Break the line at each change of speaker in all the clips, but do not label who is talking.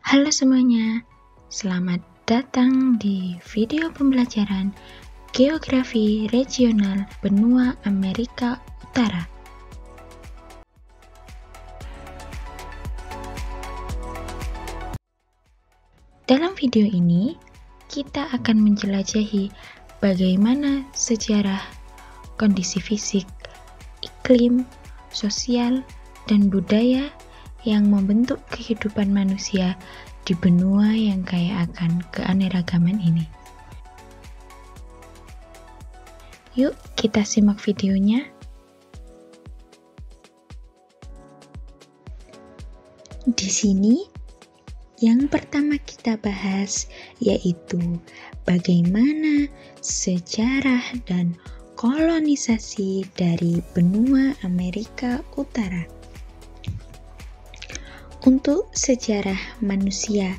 Halo semuanya, selamat datang di video pembelajaran Geografi Regional Benua Amerika Utara. Dalam video ini, kita akan menjelajahi bagaimana sejarah, kondisi fisik, iklim, sosial, dan budaya yang membentuk kehidupan manusia di benua yang kaya akan keanekaragaman ini. Yuk, kita simak videonya. Di sini, yang pertama kita bahas yaitu bagaimana sejarah dan kolonisasi dari benua Amerika Utara. Untuk sejarah manusia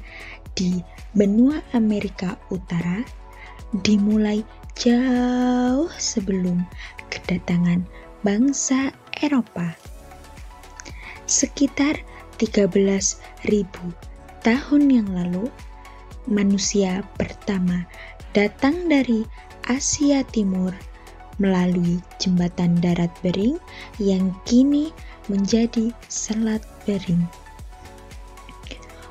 di benua Amerika Utara dimulai jauh sebelum kedatangan bangsa Eropa. Sekitar 13.000 tahun yang lalu, manusia pertama datang dari Asia Timur melalui jembatan darat Bering yang kini menjadi Selat Bering.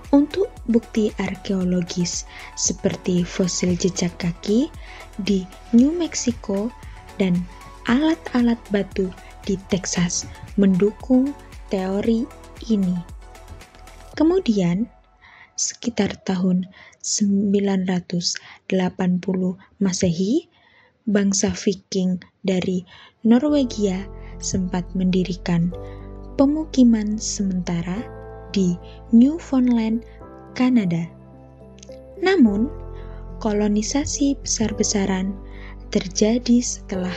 Untuk bukti arkeologis seperti fosil jejak kaki di New Mexico dan alat-alat batu di Texas mendukung teori ini. Kemudian, sekitar tahun 980 Masehi, bangsa Viking dari Norwegia sempat mendirikan pemukiman sementara di Newfoundland, Kanada. Namun, kolonisasi besar-besaran terjadi setelah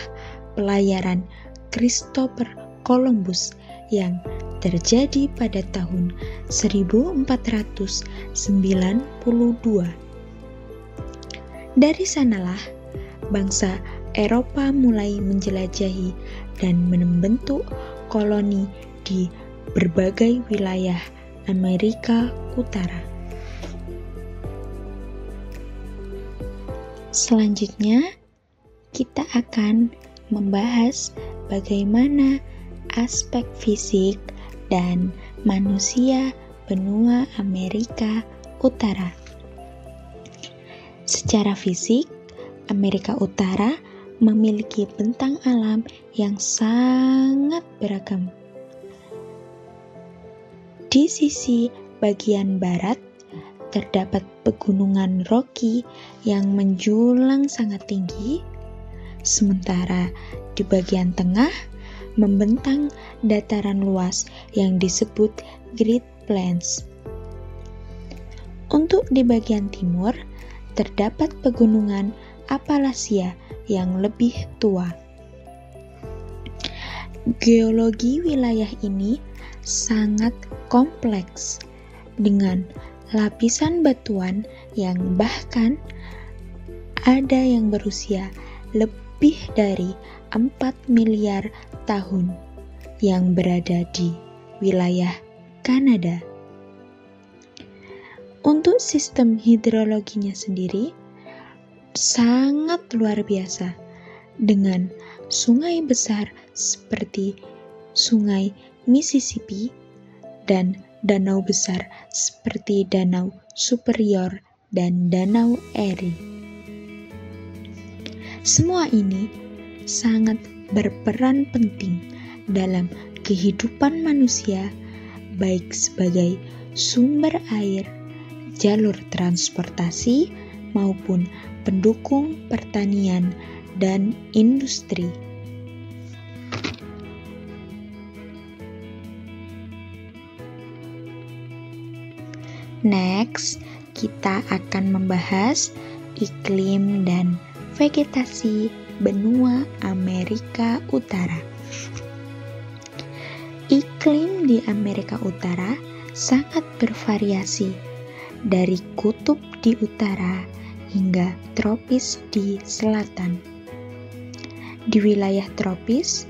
pelayaran Christopher Columbus yang terjadi pada tahun 1492. Dari sanalah bangsa Eropa mulai menjelajahi dan membentuk koloni di berbagai wilayah Amerika Utara. Selanjutnya, kita akan membahas bagaimana aspek fisik dan manusia benua Amerika Utara. Secara fisik, Amerika Utara memiliki bentang alam yang sangat beragam. Di sisi bagian barat, terdapat pegunungan Rocky yang menjulang sangat tinggi, sementara di bagian tengah membentang dataran luas yang disebut Great Plains. Untuk di bagian timur, terdapat pegunungan Appalachia yang lebih tua. Geologi wilayah ini sangat kompleks dengan lapisan batuan yang bahkan ada yang berusia lebih dari 4 miliar tahun yang berada di wilayah Kanada. Untuk sistem hidrologinya sendiri sangat luar biasa dengan sungai besar seperti Sungai Mississippi dan danau besar seperti Danau Superior dan Danau Erie. Semua ini sangat berperan penting dalam kehidupan manusia, baik sebagai sumber air, jalur transportasi, maupun pendukung pertanian dan industri. Next, kita akan membahas iklim dan vegetasi benua Amerika Utara. Iklim di Amerika Utara sangat bervariasi, dari kutub di utara hingga tropis di selatan. Di wilayah tropis,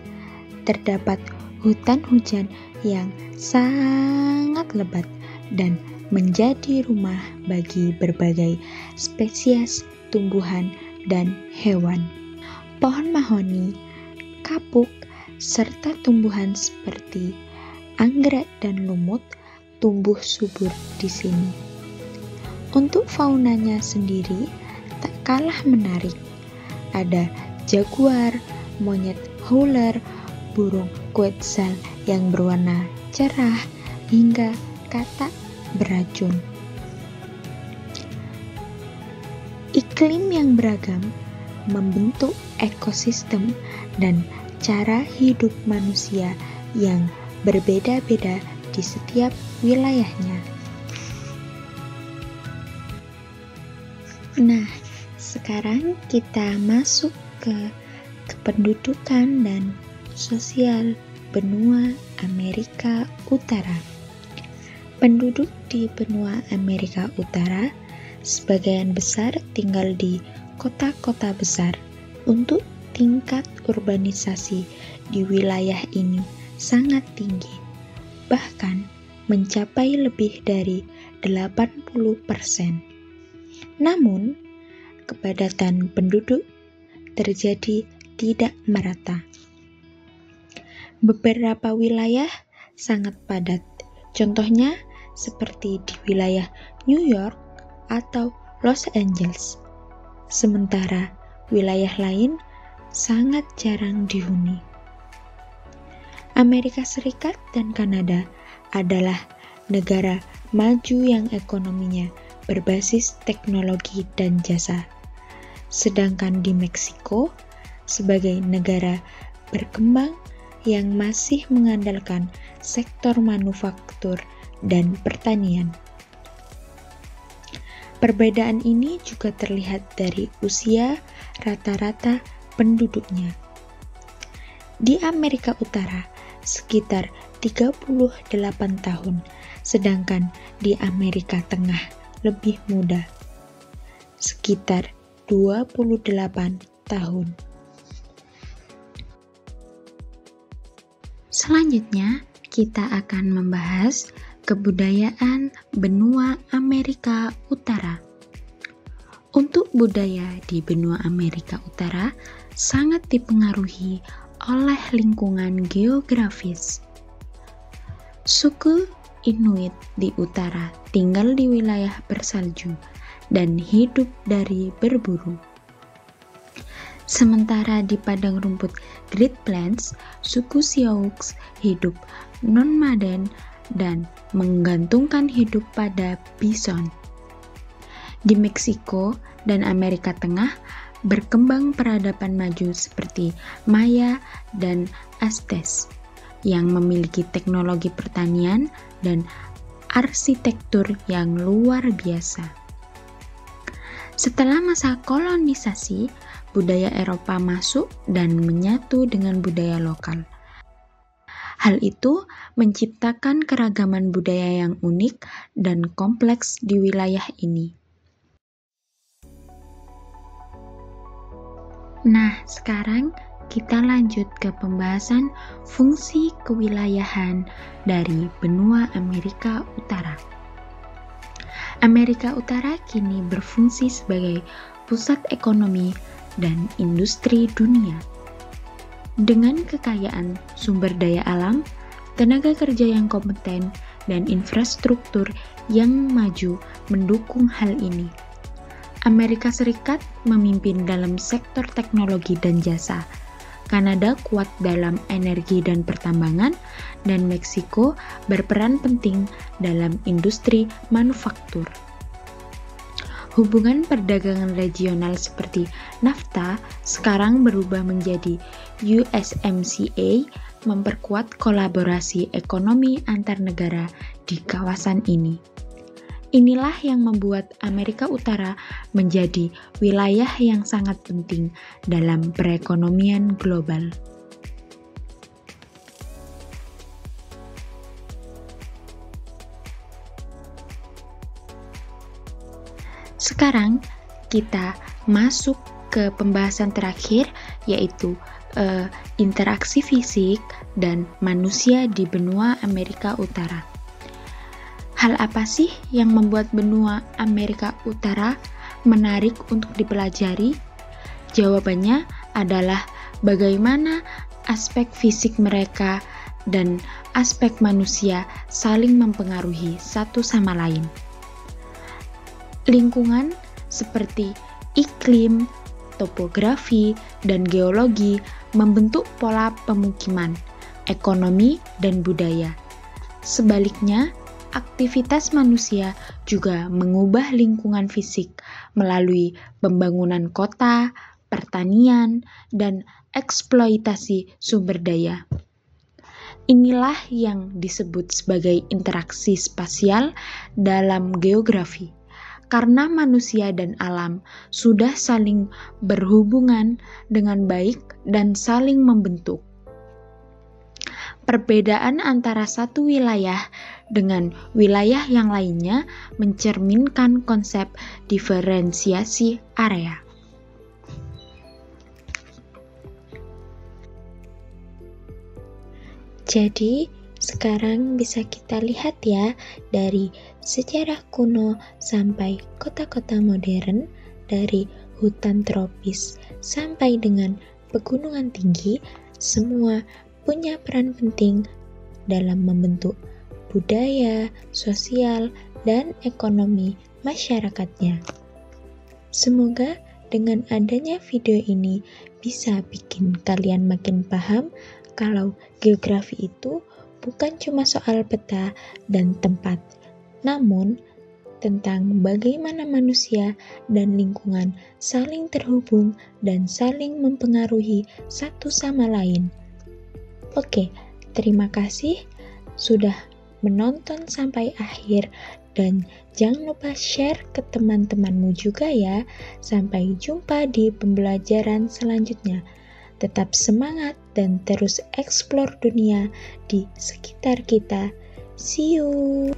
terdapat hutan hujan yang sangat lebat dan menjadi rumah bagi berbagai spesies tumbuhan dan hewan. Pohon mahoni, kapuk, serta tumbuhan seperti anggrek dan lumut tumbuh subur di sini. Untuk faunanya sendiri tak kalah menarik. Ada jaguar, monyet howler, burung quetzal yang berwarna cerah, hingga katak beracun. Iklim yang beragam membentuk ekosistem dan cara hidup manusia yang berbeda-beda di setiap wilayahnya. Nah, sekarang kita masuk ke kependudukan dan sosial benua Amerika Utara. Penduduk di benua Amerika Utara sebagian besar tinggal di kota-kota besar. Untuk tingkat urbanisasi di wilayah ini sangat tinggi, bahkan mencapai lebih dari 80%. Namun, kepadatan penduduk terjadi tidak merata. Beberapa wilayah sangat padat, contohnya seperti di wilayah New York atau Los Angeles. Sementara wilayah lain sangat jarang dihuni. Amerika Serikat dan Kanada adalah negara maju yang ekonominya berbasis teknologi dan jasa. Sedangkan di Meksiko, sebagai negara berkembang yang masih mengandalkan sektor manufaktur dan pertanian. Perbedaan ini juga terlihat dari usia rata-rata penduduknya. Di Amerika Utara, sekitar 38 tahun, sedangkan di Amerika Tengah lebih muda, sekitar 28 tahun. Selanjutnya, kita akan membahas kebudayaan benua Amerika Utara. Untuk budaya di benua Amerika Utara sangat dipengaruhi oleh lingkungan geografis. Suku Inuit di utara tinggal di wilayah bersalju dan hidup dari berburu. Sementara di padang rumput Great Plains, suku Sioux hidup nomaden dan menggantungkan hidup pada bison. Di Meksiko dan Amerika Tengah berkembang peradaban maju seperti Maya dan Aztec yang memiliki teknologi pertanian dan arsitektur yang luar biasa. Setelah masa kolonisasi, budaya Eropa masuk dan menyatu dengan budaya lokal. Hal itu menciptakan keragaman budaya yang unik dan kompleks di wilayah ini. Nah, sekarang kita lanjut ke pembahasan fungsi kewilayahan dari benua Amerika Utara. Amerika Utara kini berfungsi sebagai pusat ekonomi dan industri dunia. Dengan kekayaan sumber daya alam, tenaga kerja yang kompeten, dan infrastruktur yang maju mendukung hal ini. Amerika Serikat memimpin dalam sektor teknologi dan jasa, Kanada kuat dalam energi dan pertambangan, dan Meksiko berperan penting dalam industri manufaktur. Hubungan perdagangan regional seperti NAFTA sekarang berubah menjadi USMCA, memperkuat kolaborasi ekonomi antar negara di kawasan ini. Inilah yang membuat Amerika Utara menjadi wilayah yang sangat penting dalam perekonomian global. Sekarang kita masuk ke pembahasan terakhir, yaitu interaksi fisik dan manusia di benua Amerika Utara. Hal apa sih yang membuat benua Amerika Utara menarik untuk dipelajari? Jawabannya adalah bagaimana aspek fisik mereka dan aspek manusia saling mempengaruhi satu sama lain. Lingkungan seperti iklim, topografi, dan geologi membentuk pola pemukiman, ekonomi, dan budaya. Sebaliknya, aktivitas manusia juga mengubah lingkungan fisik melalui pembangunan kota, pertanian, dan eksploitasi sumber daya. Inilah yang disebut sebagai interaksi spasial dalam geografi, karena manusia dan alam sudah saling berhubungan dengan baik dan saling membentuk. Perbedaan antara satu wilayah dengan wilayah yang lainnya mencerminkan konsep diferensiasi area.
Jadi, sekarang bisa kita lihat ya, dari sejarah kuno sampai kota-kota modern, dari hutan tropis sampai dengan pegunungan tinggi, semua punya peran penting dalam membentuk budaya, sosial, dan ekonomi masyarakatnya. Semoga dengan adanya video ini bisa bikin kalian makin paham kalau geografi itu bukan cuma soal peta dan tempat, namun tentang bagaimana manusia dan lingkungan saling terhubung dan saling mempengaruhi satu sama lain. Oke, terima kasih sudah menonton sampai akhir dan jangan lupa share ke teman-temanmu juga ya. Sampai jumpa di pembelajaran selanjutnya. Tetap semangat dan terus eksplor dunia di sekitar kita. See you.